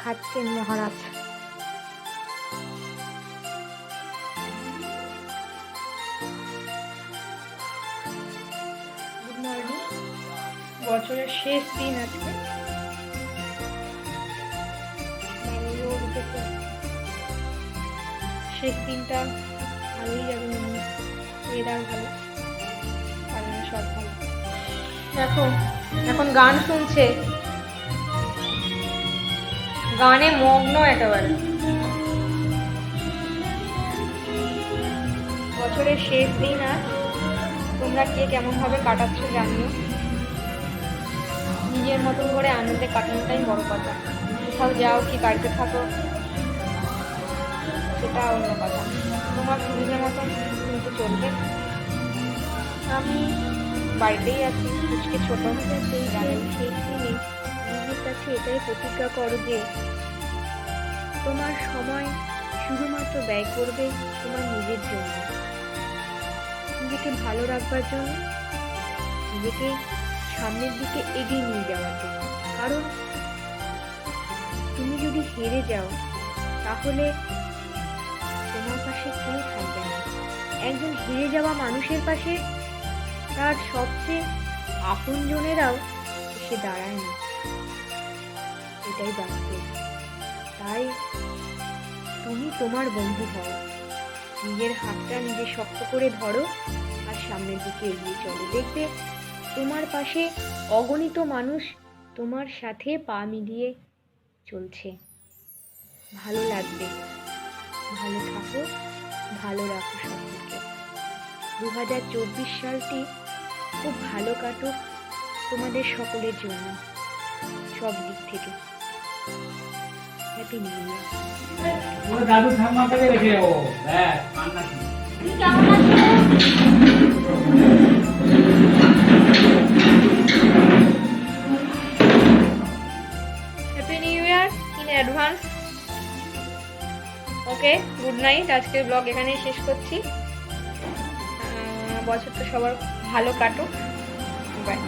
খাচ্ছেন মহারাজ। Good morning. বছরের শেষ দিন আজকে। শেষ দিনটা ভালোই যাবে মনে হচ্ছে। ওয়েদার ভালো, কারণ সব ভালো। দেখো এখন গান শুনছে, গানে মগ্ন একেবারে। বছরের শেষ দিন আর তোমরা কে কেমন ভাবে কাটাচ্ছ জানিও। নিজের মতন করে আনন্দে কাটানোটাই বড় কথা। কোথাও যাও কি বাড়িতে থাকো সেটা অন্য কথা, তোমার সুবিধা মতন কিন্তু চলবে। আমি বাড়িতেই আছি, আজকে ছোট সেই গানের শেষ দিনে নিজের কাছে এটাই প্রতিজ্ঞা করো যে তোমার সময় শুধুমাত্র ব্যয় করবে তোমার নিজের জন্য, নিজেকে ভালো রাখবার জন্য, নিজেকে সামনের দিকে এগিয়ে নিয়ে যাওয়ার জন্য। কারণ তুমি যদি হেরে যাও তাহলে তোমার পাশে কেউ থাকবে না। একজন হেরে যাওয়া মানুষের পাশে তার সবচেয়ে আপনজনেরাও এসে দাঁড়ায় না, এটাই বাস্তব। তাই তুমি তোমার বন্ধু হও, নিজের হাতটা নিজে শক্ত করে ধরো আর সামনের দিকে এগিয়ে চলো। দেখবে তোমার পাশে অগণিত মানুষ তোমার সাথে পা মিলিয়ে চলছে। ভালো লাগবে। ভালো থাকো, ভালো রাখো সকলকে। 2024 সালটি খুব ভালো কাটুক তোমাদের সকলের জন্য, সব দিক থেকে। Happy new year. দাদু ঠাম্মা থেকে রেখে ও ব্যাস কান্না কি happy new year in advance. Okay, good night. আজকের ব্লগ এখানেই শেষ করছি। বছরটা সবার ভালো কাটুক। বাই।